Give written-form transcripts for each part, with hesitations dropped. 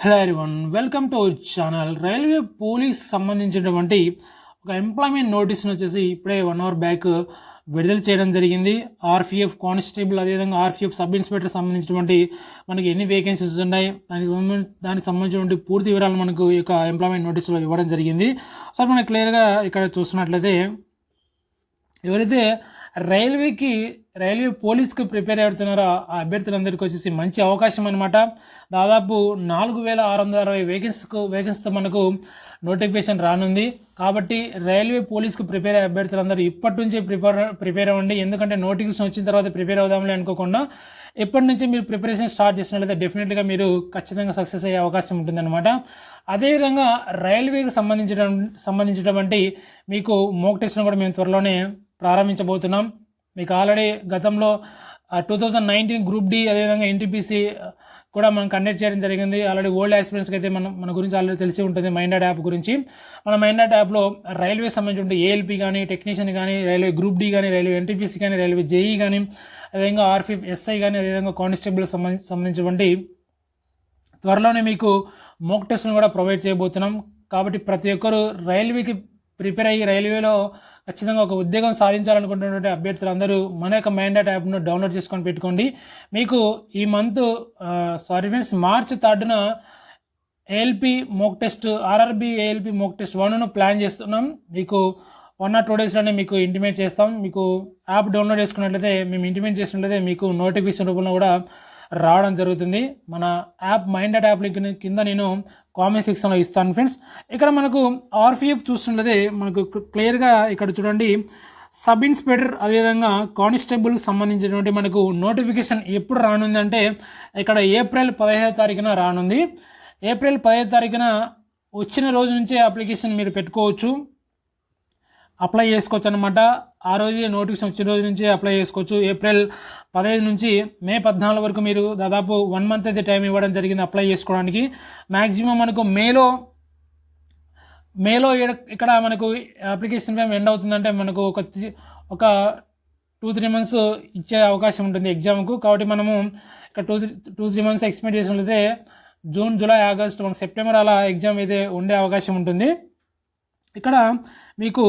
Hello everyone, welcome to our channel. Railway police సంబంధించినటువంటి ఒక employment నోటీస్ను వచ్చేసి ఇప్పుడే 1 అవర్ బ్యాక్ విడుదల చేయడం జరిగింది. ఆర్పిఎఫ్ కానిస్టేబుల్, అదేవిధంగా ఆర్పిఎఫ్ సబ్ ఇన్స్పెక్టర్ సంబంధించినటువంటి మనకి ఎన్ని వేకెన్సీస్ ఉన్నాయి, దానికి సంబంధించినటువంటి పూర్తి వివరాలు మనకు ఈ యొక్క ఎంప్లాయ్మెంట్ నోటీసులో ఇవ్వడం జరిగింది. సో మనకు క్లియర్గా ఇక్కడ చూస్తున్నట్లయితే ఎవరైతే రైల్వే పోలీస్కి ప్రిపేర్ అవుతున్నారో ఆ అభ్యర్థులందరికీ వచ్చేసి మంచి అవకాశం అనమాట. దాదాపు 4660 వేకెన్సీతో మనకు నోటిఫికేషన్ రానుంది. కాబట్టి రైల్వే పోలీస్కి ప్రిపేర్ అయ్యే అభ్యర్థులందరూ ఇప్పటి నుంచి ప్రిపేర్ అవ్వండి. ఎందుకంటే నోటిఫికేషన్ వచ్చిన తర్వాత ప్రిపేర్ అవుదాంలే అనుకోకుండా ఇప్పటి నుంచి మీరు ప్రిపరేషన్ స్టార్ట్ చేసినట్లయితే డెఫినెట్గా మీరు ఖచ్చితంగా సక్సెస్ అయ్యే అవకాశం ఉంటుందన్నమాట. అదేవిధంగా రైల్వేకి సంబంధించినటువంటి మీకు మోక్ టెస్ట్ను కూడా మేము త్వరలోనే ప్రారంభించబోతున్నాం. మీకు ఆల్రెడీ గతంలో 2019 గ్రూప్ డి, అదేవిధంగా ఎన్టీపీసీ కూడా మనం కండక్ట్ చేయడం జరిగింది. ఆల్రెడీ ఓల్డ్ ఆస్పిరెంట్స్కి అయితే మన గురించి ఆల్రెడీ తెలిసి ఉంటుంది. మైండాట్ యాప్ గురించి మన మైండాట్ యాప్లో రైల్వే సంబంధించిన ఏఎల్పీ కానీ, టెక్నీషియన్ కానీ, రైల్వే గ్రూప్ డి కానీ, రైల్వే ఎన్టీపీసీ కానీ, రైల్వే జేఈ కానీ, అదేవిధంగా ఆర్పిఎఫ్ ఎస్ఐ కానీ, అదేవిధంగా కానిస్టేబుల్ సంబంధించినటువంటి త్వరలోనే మీకు మోక్ టెస్ట్ను కూడా ప్రొవైడ్ చేయబోతున్నాం. కాబట్టి ప్రతి ఒక్కరు రైల్వేకి ప్రిపేర్ అయ్యి రైల్వేలో ఖచ్చితంగా ఒక ఉద్యోగం సాధించాలనుకుంటున్నటువంటి అభ్యర్థులందరూ మన యొక్క మైండాట్ యాప్ను డౌన్లోడ్ చేసుకొని పెట్టుకోండి. మీకు ఈ మంత్ మార్చ్ 3న ALP mock test, RRB ALP mock test 1ను ప్లాన్ చేస్తున్నాం. మీకు 1 or 2 డేస్లోనే మీకు ఇంటిమేట్ చేస్తాం. మీకు యాప్ డౌన్లోడ్ చేసుకున్నట్లయితే, మేము ఇంటిమేట్ చేసినట్లయితే మీకు నోటిఫికేషన్ రూపంలో కూడా రావడం జరుగుతుంది. మన యాప్ మైండాట్ యాప్ లింక్ కింద నేను కామెంట్ సెక్షన్లో ఇస్తాను ఫ్రెండ్స్. ఇక్కడ మనకు ఆర్పిఎఫ్ చూస్తున్నదే మనకు క్లియర్గా ఇక్కడ చూడండి, సబ్ ఇన్స్పెక్టర్ అదేవిధంగా కానిస్టేబుల్కి సంబంధించినటువంటి మనకు నోటిఫికేషన్ ఎప్పుడు రానుందంటే ఇక్కడ ఏప్రిల్ 15వ తారీఖున రానుంది. ఏప్రిల్ 15వ తారీఖున వచ్చిన రోజు నుంచే అప్లికేషన్ మీరు పెట్టుకోవచ్చు, అప్లై చేసుకోవచ్చు అనమాట. ఆ రోజే నోటిఫికేషన్ వచ్చిన రోజు నుంచి అప్లై చేసుకోవచ్చు. ఏప్రిల్ 15 నుంచి మే 14 వరకు మీరు దాదాపు 1 month అయితే టైం ఇవ్వడం జరిగింది అప్లై చేసుకోవడానికి. మ్యాక్సిమం మనకు మేలో ఇక్కడ మనకు అప్లికేషన్ టైం ఎండ్ అవుతుందంటే మనకు ఒక 2-3 months ఇచ్చే అవకాశం ఉంటుంది ఎగ్జామ్కు. కాబట్టి మనము ఇక్కడ 2-3 months ఎక్స్పెక్ట్ చేసినట్లయితే జూన్, జూలై, ఆగస్ట్, మనకు సెప్టెంబర్ అలా ఎగ్జామ్ అయితే ఉండే అవకాశం ఉంటుంది. ఇక్కడ మీకు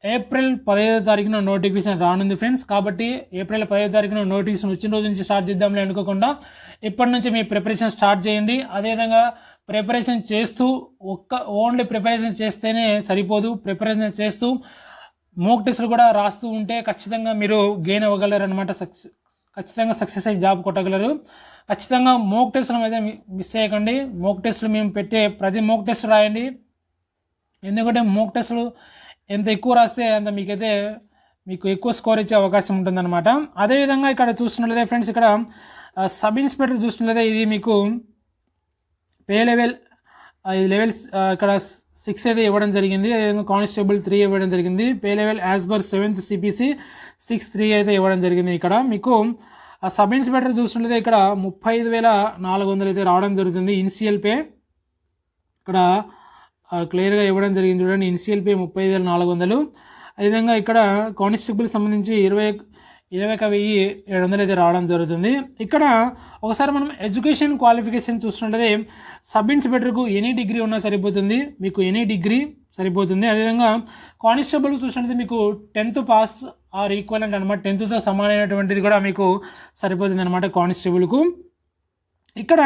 ఏప్రిల్ 15వ తారీఖున నోటిఫికేషన్ రానుంది ఫ్రెండ్స్. కాబట్టి ఏప్రిల్ 15వ తారీఖున నోటిఫికేషన్ వచ్చిన రోజు నుంచి స్టార్ట్ చేద్దాంలే అనుకోకుండా ఇప్పటి నుంచి మీ ప్రిపరేషన్ స్టార్ట్ చేయండి. అదేవిధంగా ప్రిపరేషన్ చేస్తూ ఓన్లీ ప్రిపరేషన్ చేస్తేనే సరిపోదు, ప్రిపరేషన్ చేస్తూ మోక్ టెస్టులు కూడా రాస్తూ ఉంటే ఖచ్చితంగా మీరు గెయిన్ అవ్వగలరు అనమాట. ఖచ్చితంగా సక్సెస్ అయ్యి జాబ్ కొట్టగలరు. ఖచ్చితంగా మోక్ టెస్టులు అయితే మిస్ చేయకండి. మోక్ టెస్టులు మేము పెట్టే ప్రతి మోక్ టెస్ట్ రాయండి. ఎందుకంటే మోక్ టెస్టులు ఎంత ఎక్కువ రాస్తే అంత మీకు ఎక్కువ స్కోర్ ఇచ్చే అవకాశం ఉంటుందన్నమాట. అదేవిధంగా ఇక్కడ చూస్తున్నట్లయితే ఫ్రెండ్స్, ఇక్కడ సబ్ ఇన్స్పెక్టర్ చూస్తున్నట్లయితే ఇది మీకు పే లెవెల్ లెవెల్స్ ఇక్కడ 6 అయితే ఇవ్వడం జరిగింది. అదేవిధంగా కానిస్టేబుల్ 3 ఇవ్వడం జరిగింది. Pay level as per 7th CPC 6-3 అయితే ఇవ్వడం జరిగింది. ఇక్కడ మీకు సబ్ ఇన్స్పెక్టర్ చూస్తున్నట్లయితే ఇక్కడ 35,400 అయితే రావడం జరుగుతుంది ఇనిషియల్ పే. ఇక్కడ క్లియర్గా ఇవ్వడం జరిగింది చూడండి, ఇనిషియల్ పే 35,400. అదేవిధంగా ఇక్కడ కానిస్టేబుల్ సంబంధించి 21,700 అయితే రావడం జరుగుతుంది. ఇక్కడ ఒకసారి మనం ఎడ్యుకేషన్ క్వాలిఫికేషన్ చూస్తుంటే సబ్ ఇన్స్పెక్టర్కు ఎనీ డిగ్రీ ఉన్నా సరిపోతుంది, మీకు ఎనీ డిగ్రీ సరిపోతుంది. అదేవిధంగా కానిస్టేబుల్ చూసినట్లయితే మీకు 10th పాస్ ఆర్ ఈక్వలెంట్ అనమాట, 10thతో సమానమైనటువంటిది కూడా మీకు సరిపోతుంది అనమాట కానిస్టేబుల్కు. ఇక్కడ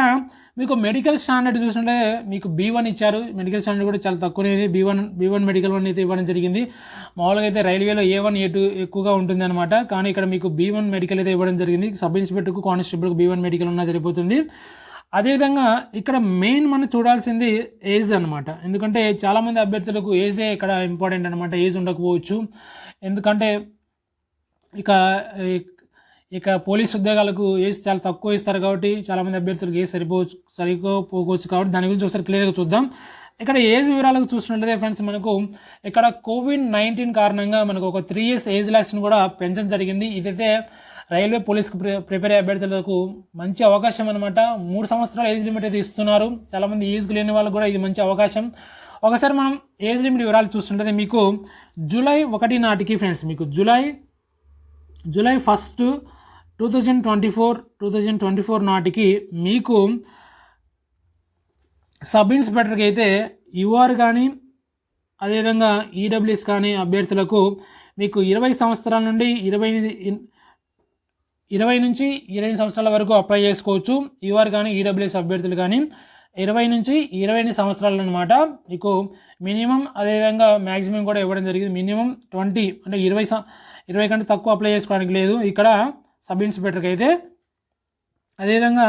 మీకు మెడికల్ స్టాండర్డ్ చూస్తుంటే మీకు B1 ఇచ్చారు. మెడికల్ స్టాండర్డ్ కూడా చాలా తక్కువనేది, B1 మెడికల్ 1 అయితే ఇవ్వడం జరిగింది. మామూలుగా అయితే రైల్వేలో A1 A2 ఎక్కువగా ఉంటుంది అనమాట, కానీ ఇక్కడ మీకు B1 మెడికల్ అయితే ఇవ్వడం జరిగింది. సబ్ ఇన్స్పెక్టర్కు కానిస్టేబుల్కు B1 మెడికల్ ఉన్నా సరిపోతుంది. అదేవిధంగా ఇక్కడ మెయిన్ మనం చూడాల్సింది ఏజ్ అనమాట. ఎందుకంటే చాలామంది అభ్యర్థులకు ఏజే ఇక్కడ ఇంపార్టెంట్ అనమాట. ఏజ్ ఉండకపోవచ్చు, ఎందుకంటే ఇక పోలీస్ ఉద్యోగాలకు ఏజ్ చాలా తక్కువ ఇస్తారు. కాబట్టి చాలామంది అభ్యర్థులకు ఏజ్ సరిపోవచ్చు. కాబట్టి దాని గురించి ఒకసారి క్లియర్గా చూద్దాం. ఇక్కడ ఏజ్ వివరాలకు చూసినట్లయితే ఫ్రెండ్స్, మనకు ఇక్కడ COVID-19 కారణంగా మనకు ఒక 3 years ఏజ్ రిలాక్సేషన్ కూడా పెంచడం జరిగింది. ఇదైతే రైల్వే పోలీస్కి ప్రిపేర్ అయ్యే అభ్యర్థులకు మంచి అవకాశం అనమాట. 3 సంవత్సరాల ఏజ్ లిమిట్ అయితే ఇస్తున్నారు. చాలామంది ఏజ్ లేని వాళ్ళకు కూడా ఇది మంచి అవకాశం. ఒకసారి మనం ఏజ్ లిమిట్ వివరాలు చూస్తుంటే మీకు జూలై 1 నాటికి ఫ్రెండ్స్, మీకు జూలై 1 2024 నాటికి మీకు సబ్ ఇన్స్పెక్టర్కి అయితే యూఆర్ కానీ అదేవిధంగా ఈడబ్ల్యూఎస్ కానీ అభ్యర్థులకు మీకు 20 సంవత్సరాల నుండి 20 నుంచి 28 సంవత్సరాల వరకు అప్లై చేసుకోవచ్చు. యూఆర్ కానీ ఈడబ్ల్యూఎస్ అభ్యర్థులు కానీ 20 నుంచి 28 సంవత్సరాలు అనమాట. మీకు మినిమం అదేవిధంగా మ్యాక్సిమం కూడా ఇవ్వడం జరిగింది. మినిమం 20 అంటే 20 కంటే తక్కువ అప్లై చేసుకోవడానికి లేదు ఇక్కడ సబ్ ఇన్స్పెక్టర్కి అయితే. అదేవిధంగా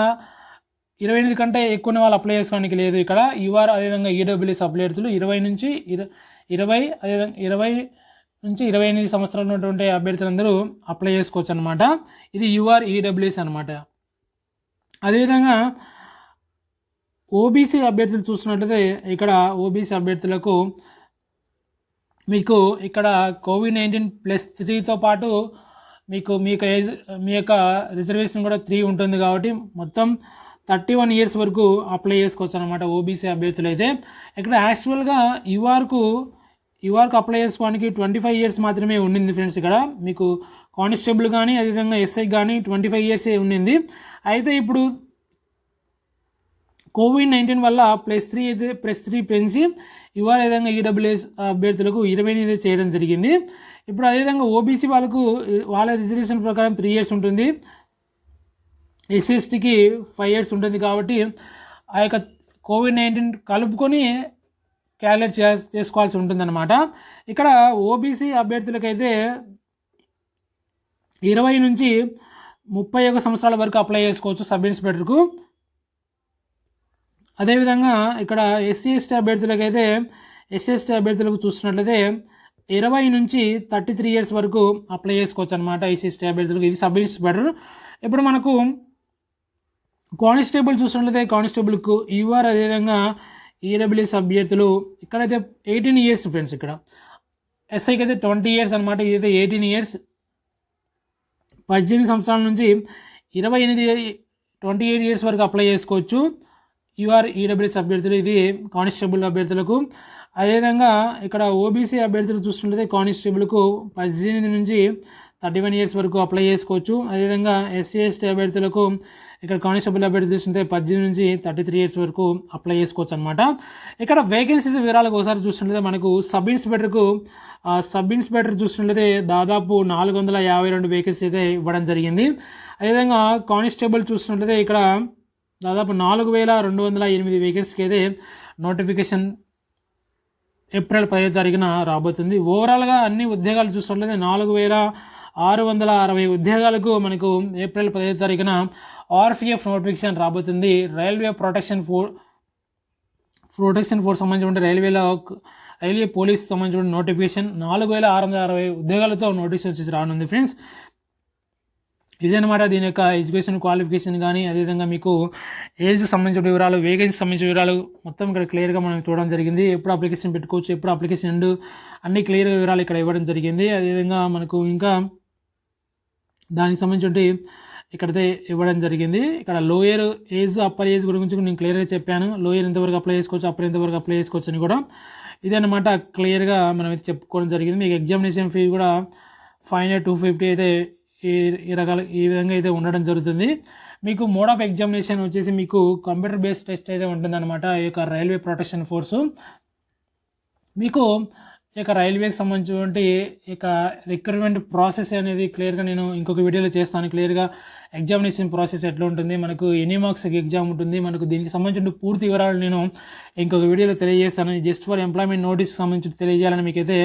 28 కంటే ఎక్కువ వాళ్ళు అప్లై చేసుకోవడానికి లేదు ఇక్కడ. యూఆర్ అదేవిధంగా ఈడబ్ల్యూఎస్ అభ్యర్థులు 20 నుంచి 28 సంవత్సరాలు ఉన్నటువంటి అభ్యర్థులందరూ అప్లై చేసుకోవచ్చు అనమాట. ఇది యూఆర్ ఈడబ్ల్యూఎస్ అనమాట. అదేవిధంగా ఓబీసీ అభ్యర్థులు చూసినట్లయితే ఇక్కడ ఓబీసీ అభ్యర్థులకు మీకు ఇక్కడ COVID-19+3తో పాటు మీ యొక్క రిజర్వేషన్ కూడా 3 ఉంటుంది కాబట్టి మొత్తం 31 ఇయర్స్ వరకు అప్లై చేసుకోవచ్చు అనమాట ఓబీసీ అభ్యర్థులు అయితే. ఇక్కడ యాక్చువల్గా యూఆర్కు అప్లై చేసుకోవడానికి 25 ఇయర్స్ మాత్రమే ఉండింది ఫ్రెండ్స్. ఇక్కడ మీకు కానిస్టేబుల్ కానీ అదేవిధంగా ఎస్ఐ కానీ 25 ఇయర్సే ఉండింది. అయితే ఇప్పుడు COVID-19 వల్ల +3 పెంచి యూఆర్ అదేవిధంగా ఈడబ్ల్యూఎస్ అభ్యర్థులకు 28 చేయడం జరిగింది. ఇప్పుడు అదేవిధంగా ఓబీసీ వాళ్ళ రిజర్వేషన్ ప్రకారం 3 ఇయర్స్ ఉంటుంది, ఎస్సీఎస్టీకి 5 ఇయర్స్ ఉంటుంది. కాబట్టి ఆ యొక్క COVID-19 కలుపుకొని క్యాలిక్యులేట్ చేసుకోవాల్సి ఉంటుందన్నమాట. ఇక్కడ ఓబీసీ అభ్యర్థులకైతే 20 నుంచి 31 సంవత్సరాల వరకు అప్లై చేసుకోవచ్చు సబ్ ఇన్స్పెక్టర్కు. అదేవిధంగా ఇక్కడ ఎస్సీ ఎస్టీ అభ్యర్థులకు చూస్తున్నట్లయితే 20 నుంచి 33 ఇయర్స్ వరకు అప్లై చేసుకోవచ్చు అనమాట ఎస్సీ ఎస్టీ అభ్యర్థులకు. ఇది సబ్ ఇన్స్పెక్టర్. ఇప్పుడు మనకు కానిస్టేబుల్ చూసినట్లయితే కానిస్టేబుల్కు యూఆర్ అదేవిధంగా ఈడబ్ల్యూఎస్ అభ్యర్థులు ఇక్కడైతే 18 ఇయర్స్ ఫ్రెండ్స్. ఇక్కడ ఎస్ఐకి అయితే 20 ఇయర్స్ అనమాట. ఇదైతే 18 ఇయర్స్. 18 సంవత్సరాల నుంచి 28 ఇయర్స్ వరకు అప్లై చేసుకోవచ్చు యూఆర్ ఈడబ్ల్యూఎస్ అభ్యర్థులు. ఇది కానిస్టేబుల్ అభ్యర్థులకు. అదేవిధంగా ఇక్కడ ఓబీసీ అభ్యర్థులు చూస్తుంటే కానిస్టేబుల్కు 18 నుంచి 31 ఇయర్స్ వరకు అప్లై చేసుకోవచ్చు. అదేవిధంగా ఎస్సీ ఎస్టీ అభ్యర్థులకు ఇక్కడ కానిస్టేబుల్ అభ్యర్థులు చూస్తుంటే 18 నుంచి 33 ఇయర్స్ వరకు అప్లై చేసుకోవచ్చు అనమాట. ఇక్కడ వేకెన్సీస్ వివరాలకు ఒకసారి చూస్తుంటే మనకు సబ్ ఇన్స్పెక్టర్ చూసినట్లయితే దాదాపు 452 వేకెన్సీ అయితే ఇవ్వడం జరిగింది. అదేవిధంగా కానిస్టేబుల్ చూసినట్లయితే ఇక్కడ దాదాపు 4208 వేకెన్సీకి అయితే నోటిఫికేషన్ ఏప్రిల్ 10వ తారీఖున రాబోతుంది. ఓవరాల్గా అన్ని ఉద్యోగాలు చూసినట్లయితే 4660 ఉద్యోగాలకు మనకు ఏప్రిల్ 10వ తారీఖున ఆర్పిఎఫ్ నోటిఫికేషన్ రాబోతుంది. రైల్వే ప్రొటెక్షన్ ఫోర్స్ సంబంధించిన రైల్వే పోలీస్ సంబంధించిన నోటిఫికేషన్ 4660 ఉద్యోగాలతో నోటిఫికేషన్ వచ్చేసి రానుంది ఫ్రెండ్స్. ఇదనమాట దీని యొక్క ఎడ్యుకేషన్ క్వాలిఫికేషన్ కానీ అదేవిధంగా మీకు ఏజ్ సంబంధించిన వివరాలు, వేకెన్సీ సంబంధించిన వివరాలు మొత్తం ఇక్కడ క్లియర్గా మనం చూడడం జరిగింది. ఎప్పుడు అప్లికేషన్ పెట్టుకోవచ్చు, ఎప్పుడు అప్లికేషన్ ఎండ్ అన్ని క్లియర్ వివరాలు ఇక్కడ ఇవ్వడం జరిగింది. అదేవిధంగా మనకు ఇంకా దానికి సంబంధించి ఇక్కడైతే ఇవ్వడం జరిగింది. ఇక్కడ లోయర్ ఏజ్ అప్పర్ ఏజ్ గురించి నేను క్లియర్గా చెప్పాను. లోయర్ ఎంతవరకు అప్లై చేసుకోవచ్చు, అప్పర్ ఎంతవరకు అప్లై చేసుకోవచ్చు అని కూడా ఇదన్నమాట క్లియర్గా మనం అయితే చెప్పుకోవడం జరిగింది. మీకు ఎగ్జామినేషన్ ఫీ కూడా 500 250 అయితే ఈ విధంగా అయితే ఉండడం జరుగుతుంది. మీకు మోడ్ ఆఫ్ ఎగ్జామినేషన్ వచ్చేసి మీకు కంప్యూటర్ బేస్డ్ టెస్ట్ అయితే ఉంటుందన్నమాట. ఈ యొక్క రైల్వే ప్రొటెక్షన్ ఫోర్సు మీకు ఈ యొక్క రైల్వేకి సంబంధించినటువంటి ఇక రిక్రూట్మెంట్ ప్రాసెస్ అనేది క్లియర్గా నేను ఇంకొక వీడియోలో చేస్తాను. క్లియర్గా ఎగ్జామినేషన్ ప్రాసెస్ ఎట్లా ఉంటుంది, మనకు ఎన్ని మార్క్స్ ఎగ్జామ్ ఉంటుంది, మనకు దీనికి సంబంధించిన పూర్తి వివరాలు నేను ఇంకొక వీడియోలో తెలియజేస్తాను. జస్ట్ ఫర్ ఎంప్లాయ్మెంట్ నోటీస్ సంబంధించి తెలియజేయాలని మీకైతే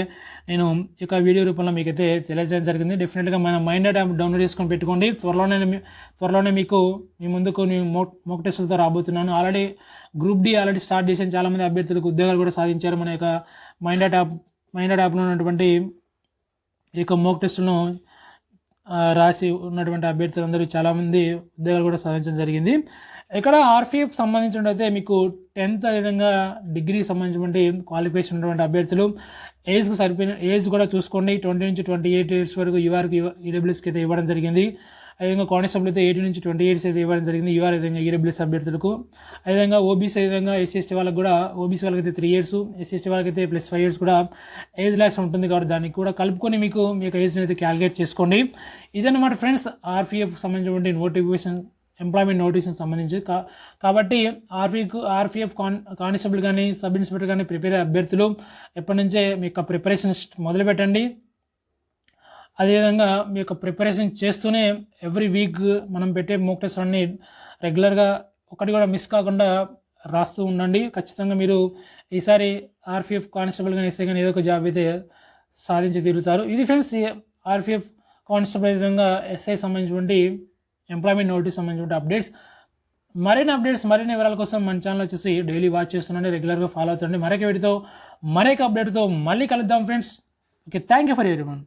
నేను ఈ యొక్క వీడియో రూపంలో మీకైతే తెలియజేయడం జరిగింది. డెఫినెట్గా మన మైండెడ్ యాప్ డౌన్లోడ్ చేసుకొని పెట్టుకోండి. త్వరలోనే మీకు మీ ముందుకు నేను మోక్ టెస్టులతో రాబోతున్నాను. Already group D already start చేశాను. చాలామంది అభ్యర్థులకు ఉద్యోగాలు కూడా సాధించారు. మన యొక్క మైండెడ్ యాప్లో ఉన్నటువంటి ఈ యొక్క మోక్ టెస్టులను రాసి ఉన్నటువంటి అభ్యర్థులందరూ చాలామంది ఉద్యోగాలు కూడా సాధించడం జరిగింది. ఇక్కడ ఆర్పిఎఫ్ సంబంధించినట్టయితే మీకు 10th అదేవిధంగా డిగ్రీకి సంబంధించినటువంటి క్వాలిఫికేషన్ ఉన్నటువంటి అభ్యర్థులు ఏజ్కి సరిపోయిన ఏజ్ కూడా చూసుకోండి. 20 నుంచి 28 ఇయర్స్ వరకు యూఆర్కి ఈడబ్ల్యూఎస్కి అయితే ఇవ్వడం జరిగింది. అదేవిధంగా కానిస్టేబుల్ అయితే 18 నుంచి 20 ఇయర్స్ అయితే ఇవ్వడం జరిగింది యూఆర్ విధంగా ఈడబ్ల్యూఎస్ అభ్యర్థులకు. అదేవిధంగా ఓబీసీ విధంగా ఎస్సీ వాళ్ళకి కూడా ఓబీసీ వాళ్ళకైతే 3 ఇయర్స్, ఎస్సీ వాళ్ళకైతే +5 ఇయర్స్ కూడా ఏజ్ ల్యాక్స్ ఉంటుంది. కాబట్టి దానికి కూడా కలుపుకొని మీ యొక్క ఏజ్ని అయితే క్యాలిక్యులేట్ చేసుకోండి. ఇదన్నమాట ఫ్రెండ్స్ ఆర్పిఎఫ్ సంబంధించినటువంటి నోటిఫికేషన్ ఎంప్లాయ్మెంట్ నోటీస్కి సంబంధించి కాబట్టి ఆర్పిఎఫ్ కానిస్టేబుల్ కానీ సబ్ ఇన్స్పెక్టర్ కానీ ప్రిపేర్ అభ్యర్థులు ఎప్పటి నుంచే మీ యొక్క ప్రిపరేషన్ మొదలు పెట్టండి. అదేవిధంగా మీ యొక్క ప్రిపరేషన్ చేస్తూనే ఎవ్రీ వీక్ మనం పెట్టే మోక్ టెస్ట్ అన్ని రెగ్యులర్గా ఒకటి కూడా మిస్ కాకుండా రాస్తూ ఉండండి. ఖచ్చితంగా మీరు ఈసారి ఆర్పిఎఫ్ కానిస్టేబుల్ కానీ ఎస్ఐ కానీ ఏదో ఒక జాబ్ అయితే సాధించి తీరుతారు. ఇది ఫ్రెండ్స్ ఆర్పిఎఫ్ కానిస్టేబుల్ విధంగా ఎస్ఐ సంబంధించినటువంటి ఎంప్లాయ్మెంట్ నోటీస్ సంబంధించిన అప్డేట్స్. మరిన్ని వివరాల కోసం మన ఛానల్ వచ్చేసి డైలీ వాచ్ చేస్తుండండి, రెగ్యులర్గా ఫాలో అవుతుండండి. మరొక వీడియోతో మరొక అప్డేట్తో మళ్ళీ కలుద్దాం friends. Okay, thank you for everyone.